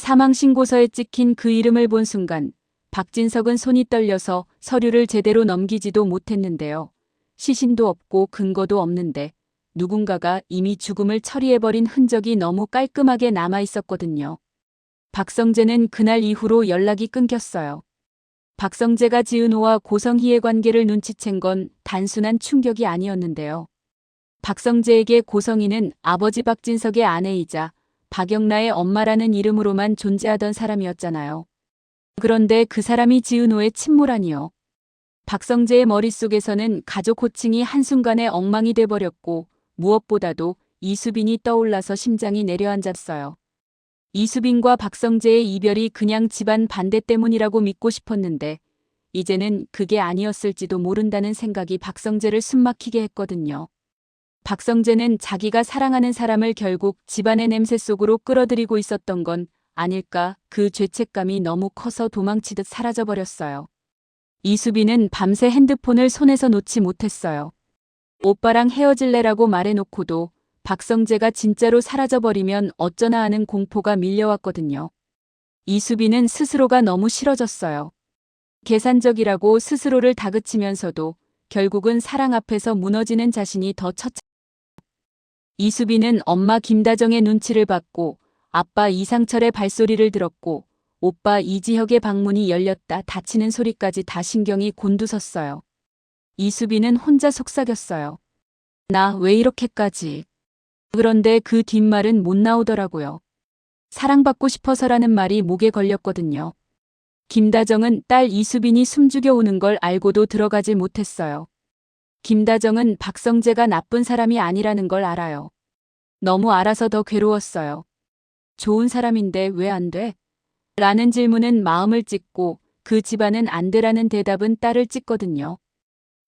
사망신고서에 찍힌 그 이름을 본 순간 박진석은 손이 떨려서 서류를 제대로 넘기지도 못했는데요. 시신도 없고 근거도 없는데 누군가가 이미 죽음을 처리해버린 흔적이 너무 깔끔하게 남아 있었거든요. 박성재는 그날 이후로 연락이 끊겼어요. 박성재가 지은호와 고성희의 관계를 눈치챈 건 단순한 충격이 아니었는데요. 박성재에게 고성희는 아버지 박진석의 아내이자 박영나의 엄마라는 이름으로만 존재하던 사람이었잖아요. 그런데 그 사람이 지은호의 친모라니요. 박성재의 머릿속에서는 가족 호칭이 한순간에 엉망이 돼버렸고 무엇보다도 이수빈이 떠올라서 심장이 내려앉았어요. 이수빈과 박성재의 이별이 그냥 집안 반대 때문이라고 믿고 싶었는데 이제는 그게 아니었을지도 모른다는 생각이 박성재를 숨막히게 했거든요. 박성재는 자기가 사랑하는 사람을 결국 집안의 냄새 속으로 끌어들이고 있었던 건 아닐까, 그 죄책감이 너무 커서 도망치듯 사라져버렸어요. 이수빈은 밤새 핸드폰을 손에서 놓지 못했어요. 오빠랑 헤어질래라고 말해놓고도 박성재가 진짜로 사라져버리면 어쩌나 하는 공포가 밀려왔거든요. 이수빈은 스스로가 너무 싫어졌어요. 계산적이라고 스스로를 다그치면서도 결국은 사랑 앞에서 무너지는 자신이 더 처참했어요. 이수빈은 엄마 김다정의 눈치를 받고 아빠 이상철의 발소리를 들었고 오빠 이지혁의 방문이 열렸다 닫히는 소리까지 다 신경이 곤두섰어요. 이수빈은 혼자 속삭였어요. 나 왜 이렇게까지. 그런데 그 뒷말은 못 나오더라고요. 사랑받고 싶어서라는 말이 목에 걸렸거든요. 김다정은 딸 이수빈이 숨죽여 오는 걸 알고도 들어가질 못했어요. 김다정은 박성재가 나쁜 사람이 아니라는 걸 알아요. 너무 알아서 더 괴로웠어요. 좋은 사람인데 왜 안 돼? 라는 질문은 마음을 찢고 그 집안은 안 되라는 대답은 딸을 찢거든요.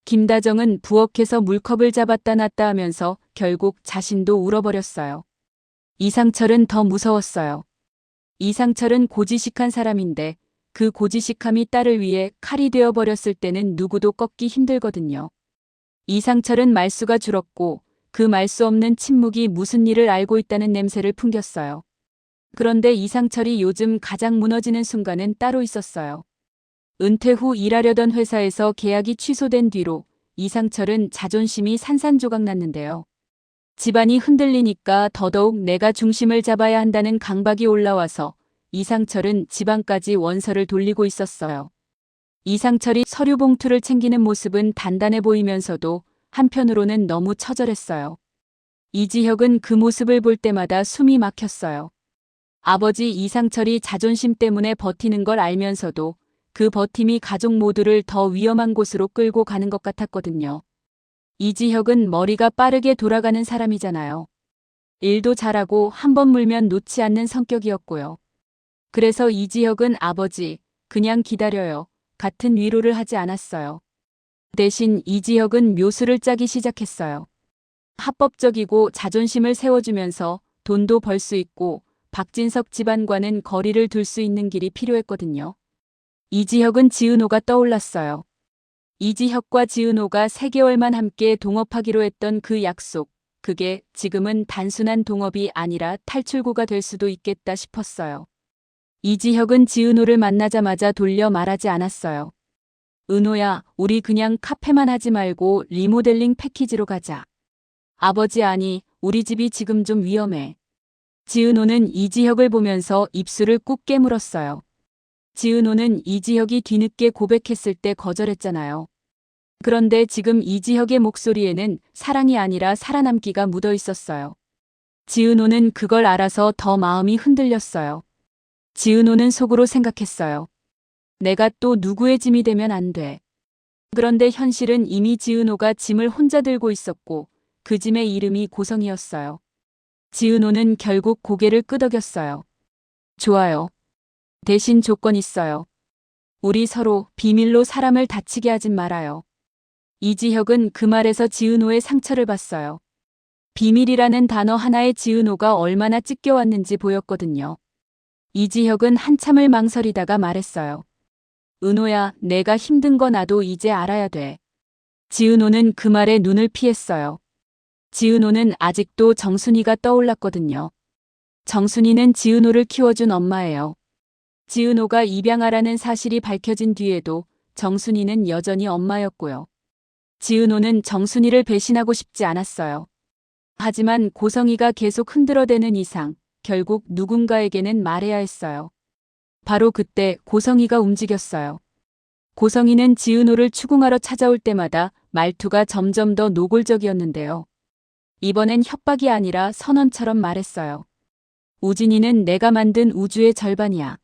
김다정은 부엌에서 물컵을 잡았다 놨다 하면서 결국 자신도 울어버렸어요. 이상철은 더 무서웠어요. 이상철은 고지식한 사람인데 그 고지식함이 딸을 위해 칼이 되어버렸을 때는 누구도 꺾기 힘들거든요. 이상철은 말수가 줄었고 그 말수 없는 침묵이 무슨 일을 알고 있다는 냄새를 풍겼어요. 그런데 이상철이 요즘 가장 무너지는 순간은 따로 있었어요. 은퇴 후 일하려던 회사에서 계약이 취소된 뒤로 이상철은 자존심이 산산조각 났는데요. 집안이 흔들리니까 더더욱 내가 중심을 잡아야 한다는 강박이 올라와서 이상철은 집안까지 원서를 돌리고 있었어요. 이상철이 서류 봉투를 챙기는 모습은 단단해 보이면서도 한편으로는 너무 처절했어요. 이지혁은 그 모습을 볼 때마다 숨이 막혔어요. 아버지 이상철이 자존심 때문에 버티는 걸 알면서도 그 버팀이 가족 모두를 더 위험한 곳으로 끌고 가는 것 같았거든요. 이지혁은 머리가 빠르게 돌아가는 사람이잖아요. 일도 잘하고 한번 물면 놓지 않는 성격이었고요. 그래서 이지혁은 아버지, 그냥 기다려요. 같은 위로를 하지 않았어요. 대신 이지혁은 묘수를 짜기 시작했어요. 합법적이고 자존심을 세워주면서 돈도 벌 수 있고 박진석 집안과는 거리를 둘 수 있는 길이 필요했거든요. 이지혁은 지은호가 떠올랐어요. 이지혁과 지은호가 3개월만 함께 동업하기로 했던 그 약속, 그게 지금은 단순한 동업이 아니라 탈출구가 될 수도 있겠다 싶었어요. 이지혁은 지은호를 만나자마자 돌려 말하지 않았어요. 은호야, 우리 그냥 카페만 하지 말고 리모델링 패키지로 가자. 아버지 아니, 우리 집이 지금 좀 위험해. 지은호는 이지혁을 보면서 입술을 꾹 깨물었어요. 지은호는 이지혁이 뒤늦게 고백했을 때 거절했잖아요. 그런데 지금 이지혁의 목소리에는 사랑이 아니라 살아남기가 묻어 있었어요. 지은호는 그걸 알아서 더 마음이 흔들렸어요. 지은호는 속으로 생각했어요. 내가 또 누구의 짐이 되면 안 돼. 그런데 현실은 이미 지은호가 짐을 혼자 들고 있었고 그 짐의 이름이 고성이었어요. 지은호는 결국 고개를 끄덕였어요. 좋아요. 대신 조건 있어요. 우리 서로 비밀로 사람을 다치게 하진 말아요. 이지혁은 그 말에서 지은호의 상처를 봤어요. 비밀이라는 단어 하나에 지은호가 얼마나 찢겨왔는지 보였거든요. 이지혁은 한참을 망설이다가 말했어요. 은호야, 내가 힘든 거 나도 이제 알아야 돼. 지은호는 그 말에 눈을 피했어요. 지은호는 아직도 정순이가 떠올랐거든요. 정순이는 지은호를 키워준 엄마예요. 지은호가 입양하라는 사실이 밝혀진 뒤에도 정순이는 여전히 엄마였고요. 지은호는 정순이를 배신하고 싶지 않았어요. 하지만 고성이가 계속 흔들어대는 이상 결국 누군가에게는 말해야 했어요. 바로 그때 고성이가 움직였어요. 고성이는 지은호를 추궁하러 찾아올 때마다 말투가 점점 더 노골적이었는데요. 이번엔 협박이 아니라 선언처럼 말했어요. 우진이는 내가 만든 우주의 절반이야.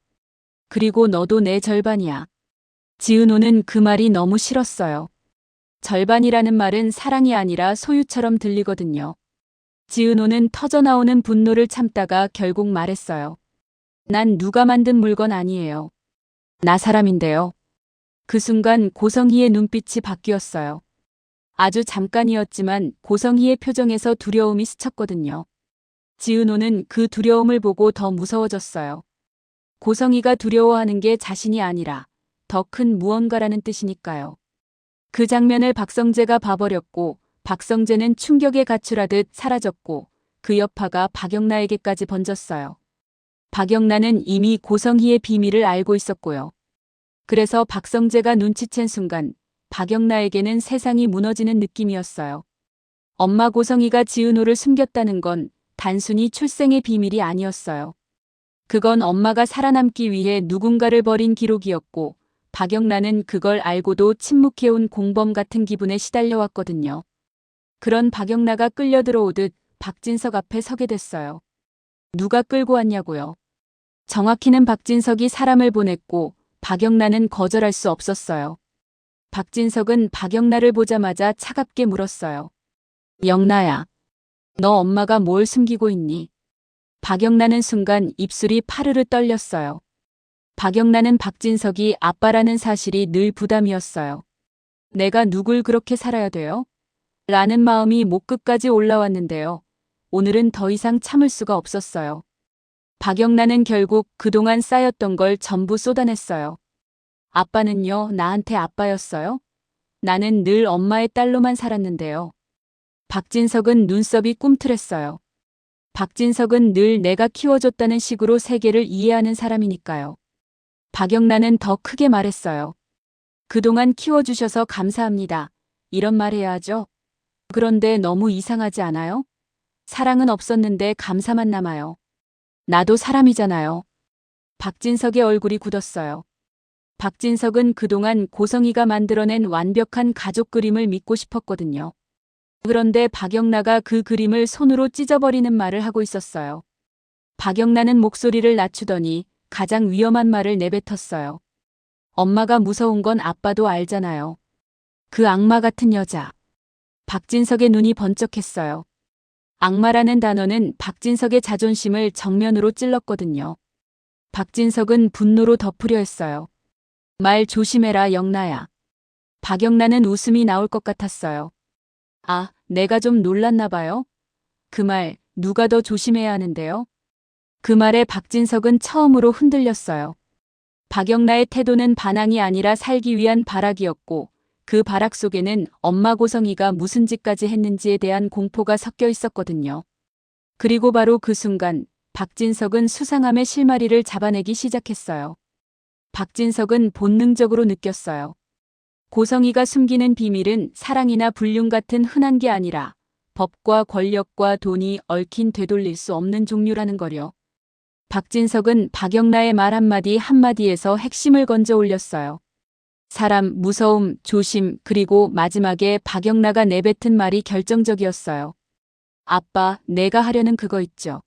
그리고 너도 내 절반이야. 지은호는 그 말이 너무 싫었어요. 절반이라는 말은 사랑이 아니라 소유처럼 들리거든요. 지은호는 터져나오는 분노를 참다가 결국 말했어요. 난 누가 만든 물건 아니에요. 나 사람인데요. 그 순간 고성희의 눈빛이 바뀌었어요. 아주 잠깐이었지만 고성희의 표정에서 두려움이 스쳤거든요. 지은호는 그 두려움을 보고 더 무서워졌어요. 고성희가 두려워하는 게 자신이 아니라 더 큰 무언가라는 뜻이니까요. 그 장면을 박성재가 봐버렸고 박성재는 충격에 가출하듯 사라졌고 그 여파가 박영란에게까지 번졌어요. 박영란은 이미 고성희의 비밀을 알고 있었고요. 그래서 박성재가 눈치챈 순간 박영란에게는 세상이 무너지는 느낌이었어요. 엄마 고성희가 지은호를 숨겼다는 건 단순히 출생의 비밀이 아니었어요. 그건 엄마가 살아남기 위해 누군가를 버린 기록이었고 박영란은 그걸 알고도 침묵해온 공범 같은 기분에 시달려왔거든요. 그런 박영란가 끌려 들어오듯 박진석 앞에 서게 됐어요. 누가 끌고 왔냐고요. 정확히는 박진석이 사람을 보냈고 박영란은 거절할 수 없었어요. 박진석은 박영란을 보자마자 차갑게 물었어요. 영란야, 너 엄마가 뭘 숨기고 있니? 박영란은 순간 입술이 파르르 떨렸어요. 박영란은 박진석이 아빠라는 사실이 늘 부담이었어요. 내가 누굴 그렇게 살아야 돼요? 라는 마음이 목 끝까지 올라왔는데요. 오늘은 더 이상 참을 수가 없었어요. 박영란은 결국 그동안 쌓였던 걸 전부 쏟아냈어요. 아빠는요, 나한테 아빠였어요? 나는 늘 엄마의 딸로만 살았는데요. 박진석은 눈썹이 꿈틀했어요. 박진석은 늘 내가 키워줬다는 식으로 세계를 이해하는 사람이니까요. 박영란은 더 크게 말했어요. 그동안 키워주셔서 감사합니다. 이런 말 해야 하죠? 그런데 너무 이상하지 않아요? 사랑은 없었는데 감사만 남아요. 나도 사람이잖아요. 박진석의 얼굴이 굳었어요. 박진석은 그동안 고성희가 만들어낸 완벽한 가족 그림을 믿고 싶었거든요. 그런데 박영란가 그 그림을 손으로 찢어버리는 말을 하고 있었어요. 박영란은 목소리를 낮추더니 가장 위험한 말을 내뱉었어요. 엄마가 무서운 건 아빠도 알잖아요. 그 악마 같은 여자. 박진석의 눈이 번쩍했어요. 악마라는 단어는 박진석의 자존심을 정면으로 찔렀거든요. 박진석은 분노로 덮으려 했어요. 말 조심해라 영란야. 박영란은 웃음이 나올 것 같았어요. 아, 내가 좀 놀랐나 봐요. 그 말 누가 더 조심해야 하는데요? 그 말에 박진석은 처음으로 흔들렸어요. 박영란의 태도는 반항이 아니라 살기 위한 발악이었고 그 발악 속에는 엄마 고성희가 무슨 짓까지 했는지에 대한 공포가 섞여 있었거든요. 그리고 바로 그 순간 박진석은 수상함의 실마리를 잡아내기 시작했어요. 박진석은 본능적으로 느꼈어요. 고성희가 숨기는 비밀은 사랑이나 불륜 같은 흔한 게 아니라 법과 권력과 돈이 얽힌 되돌릴 수 없는 종류라는 거요. 박진석은 박영란의 말 한마디 한마디에서 핵심을 건져 올렸어요. 사람, 무서움, 조심, 그리고 마지막에 박영란가 내뱉은 말이 결정적이었어요. 아빠, 내가 하려는 그거 있죠.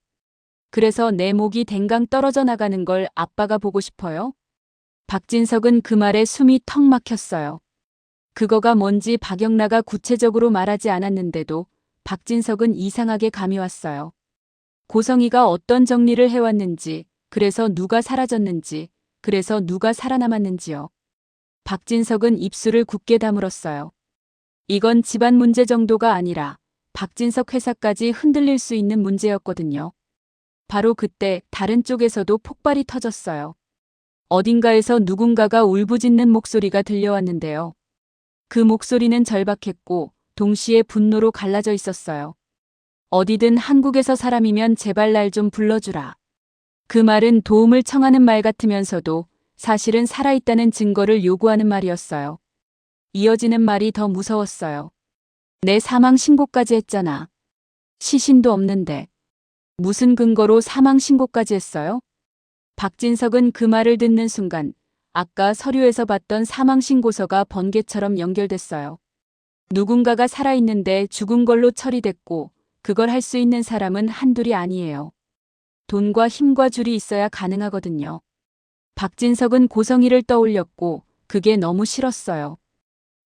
그래서 내 목이 댕강 떨어져 나가는 걸 아빠가 보고 싶어요? 박진석은 그 말에 숨이 턱 막혔어요. 그거가 뭔지 박영란가 구체적으로 말하지 않았는데도 박진석은 이상하게 감이 왔어요. 고성희가 어떤 정리를 해왔는지, 그래서 누가 사라졌는지, 그래서 누가 살아남았는지요. 박진석은 입술을 굳게 다물었어요. 이건 집안 문제 정도가 아니라 박진석 회사까지 흔들릴 수 있는 문제였거든요. 바로 그때 다른 쪽에서도 폭발이 터졌어요. 어딘가에서 누군가가 울부짖는 목소리가 들려왔는데요. 그 목소리는 절박했고 동시에 분노로 갈라져 있었어요. 어디든 한국에서 사람이면 제발 날 좀 불러주라. 그 말은 도움을 청하는 말 같으면서도 사실은 살아있다는 증거를 요구하는 말이었어요. 이어지는 말이 더 무서웠어요. 내 사망 신고까지 했잖아. 시신도 없는데. 무슨 근거로 사망 신고까지 했어요? 박진석은 그 말을 듣는 순간 아까 서류에서 봤던 사망 신고서가 번개처럼 연결됐어요. 누군가가 살아있는데 죽은 걸로 처리됐고 그걸 할 수 있는 사람은 한둘이 아니에요. 돈과 힘과 줄이 있어야 가능하거든요. 박진석은 고성희를 떠올렸고 그게 너무 싫었어요.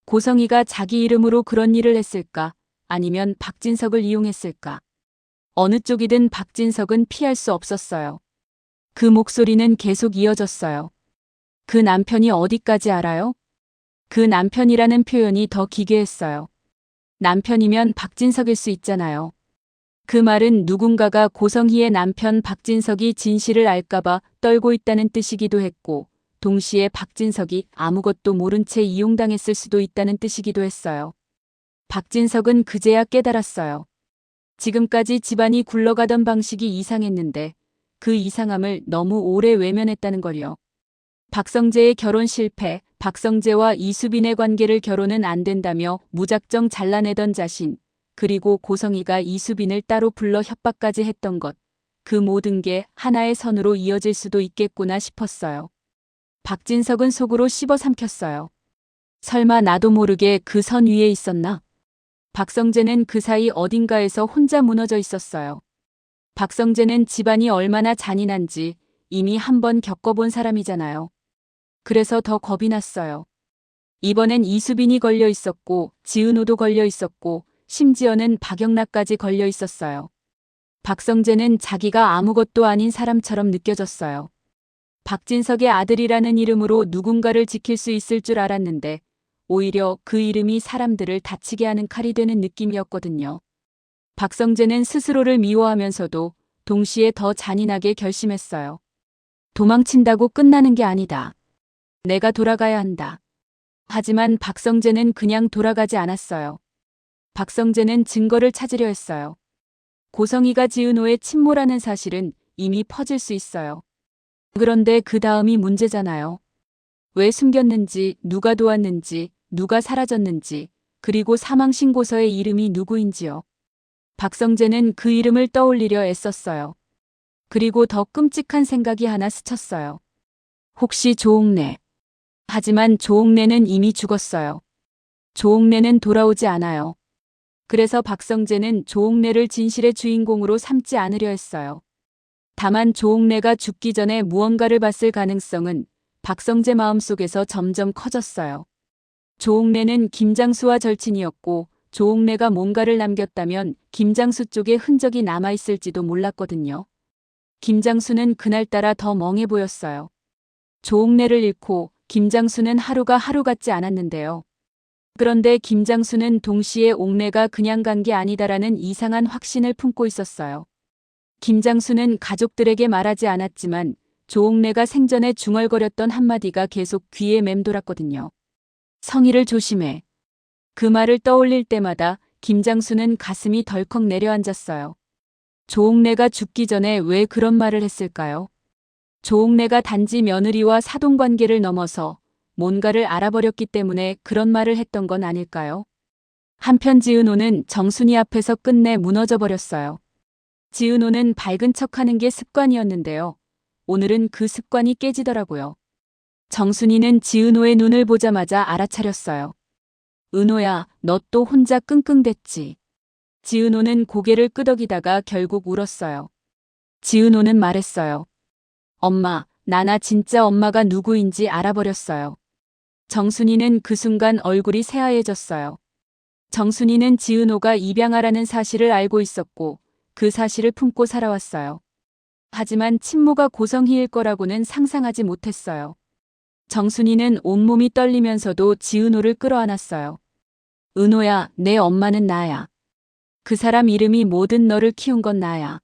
고성희가 자기 이름으로 그런 일을 했을까? 아니면 박진석을 이용했을까? 어느 쪽이든 박진석은 피할 수 없었어요. 그 목소리는 계속 이어졌어요. 그 남편이 어디까지 알아요? 그 남편이라는 표현이 더 기괴했어요. 남편이면 박진석일 수 있잖아요. 그 말은 누군가가 고성희의 남편 박진석이 진실을 알까봐 떨고 있다는 뜻이기도 했고, 동시에 박진석이 아무것도 모른 채 이용당했을 수도 있다는 뜻이기도 했어요. 박진석은 그제야 깨달았어요. 지금까지 집안이 굴러가던 방식이 이상했는데 그 이상함을 너무 오래 외면했다는 걸요. 박성재의 결혼 실패, 박성재와 이수빈의 관계를 결혼은 안 된다며 무작정 잘라내던 자신, 그리고 고성희가 이수빈을 따로 불러 협박까지 했던 것, 그 모든 게 하나의 선으로 이어질 수도 있겠구나 싶었어요. 박진석은 속으로 씹어삼켰어요. 설마 나도 모르게 그 선 위에 있었나? 박성재는 그 사이 어딘가에서 혼자 무너져 있었어요. 박성재는 집안이 얼마나 잔인한지 이미 한번 겪어본 사람이잖아요. 그래서 더 겁이 났어요. 이번엔 이수빈이 걸려 있었고 지은호도 걸려 있었고 심지어는 박영락까지 걸려 있었어요. 박성재는 자기가 아무것도 아닌 사람처럼 느껴졌어요. 박진석의 아들이라는 이름으로 누군가를 지킬 수 있을 줄 알았는데 오히려 그 이름이 사람들을 다치게 하는 칼이 되는 느낌이었거든요. 박성재는 스스로를 미워하면서도 동시에 더 잔인하게 결심했어요. 도망친다고 끝나는 게 아니다. 내가 돌아가야 한다. 하지만 박성재는 그냥 돌아가지 않았어요. 박성재는 증거를 찾으려 했어요. 고성희가 지은호의 친모라는 사실은 이미 퍼질 수 있어요. 그런데 그 다음이 문제잖아요. 왜 숨겼는지, 누가 도왔는지, 누가 사라졌는지, 그리고 사망신고서의 이름이 누구인지요. 박성재는 그 이름을 떠올리려 애썼어요. 그리고 더 끔찍한 생각이 하나 스쳤어요. 혹시 조옥래. 하지만 조옥래는 이미 죽었어요. 조옥래는 돌아오지 않아요. 그래서 박성재는 조옥래를 진실의 주인공으로 삼지 않으려 했어요. 다만 조옥래가 죽기 전에 무언가를 봤을 가능성은 박성재 마음속에서 점점 커졌어요. 조옥래는 김장수와 절친이었고 조옥래가 뭔가를 남겼다면 김장수 쪽에 흔적이 남아있을지도 몰랐거든요. 김장수는 그날따라 더 멍해 보였어요. 조옥래를 잃고 김장수는 하루가 하루 같지 않았는데요. 그런데 김장수는 동시에 옥래가 그냥 간 게 아니다라는 이상한 확신을 품고 있었어요. 김장수는 가족들에게 말하지 않았지만 조옥래가 생전에 중얼거렸던 한마디가 계속 귀에 맴돌았거든요. 성희를 조심해. 그 말을 떠올릴 때마다 김장수는 가슴이 덜컥 내려앉았어요. 조옥래가 죽기 전에 왜 그런 말을 했을까요? 조옥래가 단지 며느리와 사돈관계를 넘어서 뭔가를 알아버렸기 때문에 그런 말을 했던 건 아닐까요? 한편 지은호는 정순이 앞에서 끝내 무너져 버렸어요. 지은호는 밝은 척하는 게 습관이었는데요. 오늘은 그 습관이 깨지더라고요. 정순이는 지은호의 눈을 보자마자 알아차렸어요. 은호야, 너 또 혼자 끙끙댔지. 지은호는 고개를 끄덕이다가 결국 울었어요. 지은호는 말했어요. 엄마, 나나 진짜 엄마가 누구인지 알아버렸어요. 정순이는 그 순간 얼굴이 새하얘졌어요. 정순이는 지은호가 입양아라는 사실을 알고 있었고 그 사실을 품고 살아왔어요. 하지만 친모가 고성희일 거라고는 상상하지 못했어요. 정순이는 온몸이 떨리면서도 지은호를 끌어안았어요. 은호야, 내 엄마는 나야. 그 사람 이름이 뭐든 너를 키운 건 나야.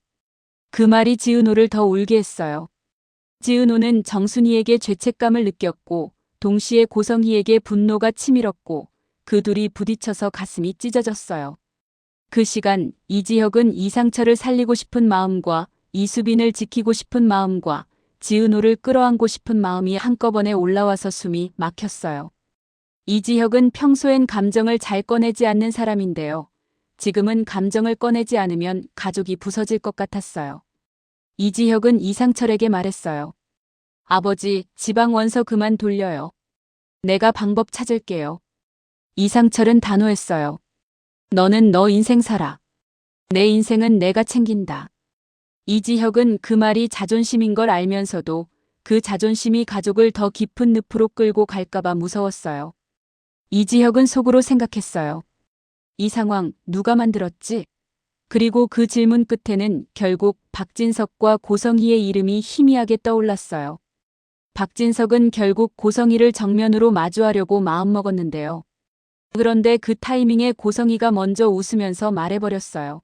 그 말이 지은호를 더 울게 했어요. 지은호는 정순이에게 죄책감을 느꼈고 동시에 고성희에게 분노가 치밀었고 그 둘이 부딪혀서 가슴이 찢어졌어요. 그 시간 이지혁은 이상철을 살리고 싶은 마음과 이수빈을 지키고 싶은 마음과 지은호를 끌어안고 싶은 마음이 한꺼번에 올라와서 숨이 막혔어요. 이지혁은 평소엔 감정을 잘 꺼내지 않는 사람인데요. 지금은 감정을 꺼내지 않으면 가족이 부서질 것 같았어요. 이지혁은 이상철에게 말했어요. 아버지, 지방 원서 그만 돌려요. 내가 방법 찾을게요. 이상철은 단호했어요. 너는 너 인생 살아. 내 인생은 내가 챙긴다. 이지혁은 그 말이 자존심인 걸 알면서도 그 자존심이 가족을 더 깊은 늪으로 끌고 갈까봐 무서웠어요. 이지혁은 속으로 생각했어요. 이 상황 누가 만들었지? 그리고 그 질문 끝에는 결국 박진석과 고성희의 이름이 희미하게 떠올랐어요. 박진석은 결국 고성희를 정면으로 마주하려고 마음먹었는데요. 그런데 그 타이밍에 고성희가 먼저 웃으면서 말해버렸어요.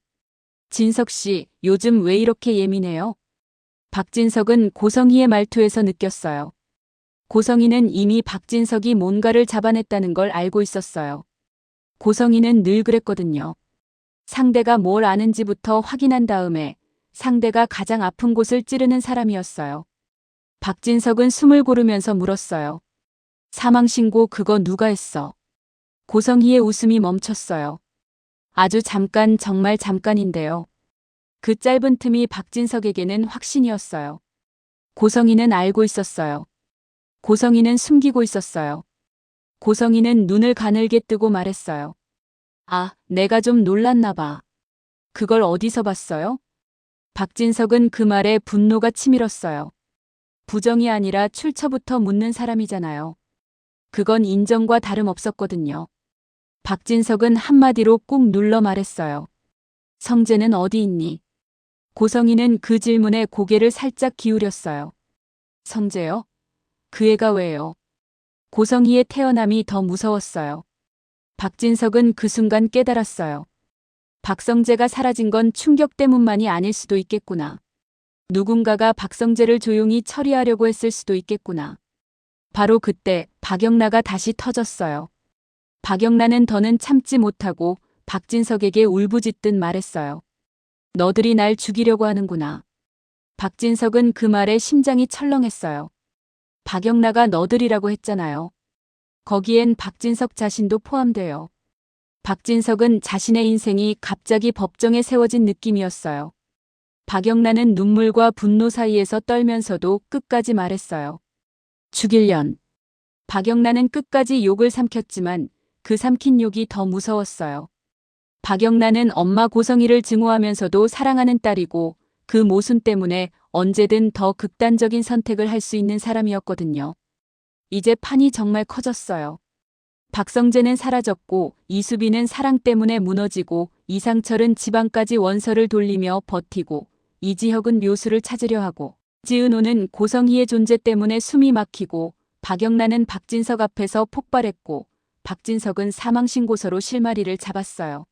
진석 씨, 요즘 왜 이렇게 예민해요? 박진석은 고성희의 말투에서 느꼈어요. 고성희는 이미 박진석이 뭔가를 잡아냈다는 걸 알고 있었어요. 고성희는 늘 그랬거든요. 상대가 뭘 아는지부터 확인한 다음에 상대가 가장 아픈 곳을 찌르는 사람이었어요. 박진석은 숨을 고르면서 물었어요. 사망신고 그거 누가 했어? 고성희의 웃음이 멈췄어요. 아주 잠깐, 정말 잠깐인데요. 그 짧은 틈이 박진석에게는 확신이었어요. 고성희는 알고 있었어요. 고성희는 숨기고 있었어요. 고성희는 눈을 가늘게 뜨고 말했어요. 아, 내가 좀 놀랐나 봐. 그걸 어디서 봤어요? 박진석은 그 말에 분노가 치밀었어요. 부정이 아니라 출처부터 묻는 사람이잖아요. 그건 인정과 다름없었거든요. 박진석은 한마디로 꾹 눌러 말했어요. 성재는 어디 있니? 고성희는 그 질문에 고개를 살짝 기울였어요. 성재요? 그 애가 왜요? 고성희의 태어남이 더 무서웠어요. 박진석은 그 순간 깨달았어요. 박성재가 사라진 건 충격 때문만이 아닐 수도 있겠구나. 누군가가 박성재를 조용히 처리하려고 했을 수도 있겠구나. 바로 그때 박영라가 다시 터졌어요. 박영라는 더는 참지 못하고 박진석에게 울부짖듯 말했어요. 너들이 날 죽이려고 하는구나. 박진석은 그 말에 심장이 철렁했어요. 박영라가 너들이라고 했잖아요. 거기엔 박진석 자신도 포함돼요. 박진석은 자신의 인생이 갑자기 법정에 세워진 느낌이었어요. 박영라는 눈물과 분노 사이에서 떨면서도 끝까지 말했어요. 죽일련. 박영라는 끝까지 욕을 삼켰지만 그 삼킨 욕이 더 무서웠어요. 박영라는 엄마 고성희를 증오하면서도 사랑하는 딸이고 그 모순 때문에 언제든 더 극단적인 선택을 할 수 있는 사람이었거든요. 이제 판이 정말 커졌어요. 박성재는 사라졌고 이수빈은 사랑 때문에 무너지고 이상철은 지방까지 원서를 돌리며 버티고 이지혁은 묘수를 찾으려 하고 지은호는 고성희의 존재 때문에 숨이 막히고 박영란은 박진석 앞에서 폭발했고 박진석은 사망신고서로 실마리를 잡았어요.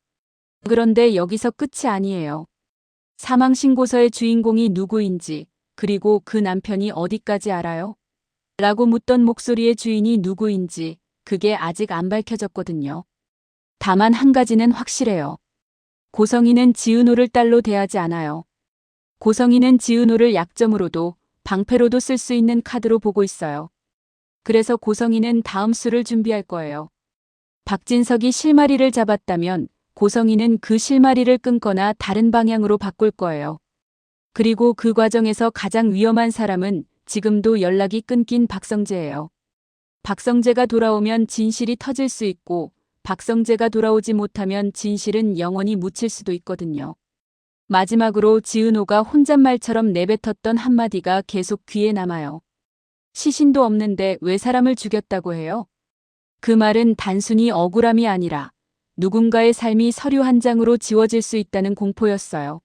그런데 여기서 끝이 아니에요. 사망신고서의 주인공이 누구인지 그리고 그 남편이 어디까지 알아요? 라고 묻던 목소리의 주인이 누구인지 그게 아직 안 밝혀졌거든요. 다만 한 가지는 확실해요. 고성희는 지은호를 딸로 대하지 않아요. 고성희는 지은호를 약점으로도 방패로도 쓸 수 있는 카드로 보고 있어요. 그래서 고성희는 다음 수를 준비할 거예요. 박진석이 실마리를 잡았다면 고성희는 그 실마리를 끊거나 다른 방향으로 바꿀 거예요. 그리고 그 과정에서 가장 위험한 사람은 지금도 연락이 끊긴 박성재예요. 박성재가 돌아오면 진실이 터질 수 있고 박성재가 돌아오지 못하면 진실은 영원히 묻힐 수도 있거든요. 마지막으로 지은호가 혼잣말처럼 내뱉었던 한마디가 계속 귀에 남아요. 시신도 없는데 왜 사람을 죽였다고 해요? 그 말은 단순히 억울함이 아니라 누군가의 삶이 서류 한 장으로 지워질 수 있다는 공포였어요.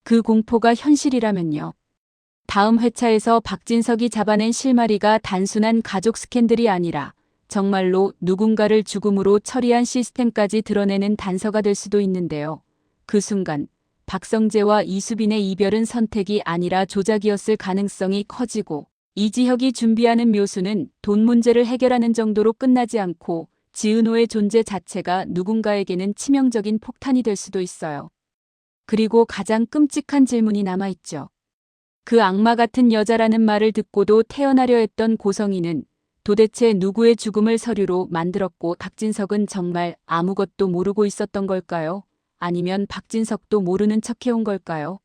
그 공포가 현실이라면요. 다음 회차에서 박진석이 잡아낸 실마리가 단순한 가족 스캔들이 아니라 정말로 누군가를 죽음으로 처리한 시스템까지 드러내는 단서가 될 수도 있는데요. 그 순간 박성재와 이수빈의 이별은 선택이 아니라 조작이었을 가능성이 커지고 이지혁이 준비하는 묘수는 돈 문제를 해결하는 정도로 끝나지 않고 지은호의 존재 자체가 누군가에게는 치명적인 폭탄이 될 수도 있어요. 그리고 가장 끔찍한 질문이 남아있죠. 그 악마 같은 여자라는 말을 듣고도 태어나려 했던 고성이는 도대체 누구의 죽음을 서류로 만들었고 박진석은 정말 아무것도 모르고 있었던 걸까요? 아니면 박진석도 모르는 척해온 걸까요?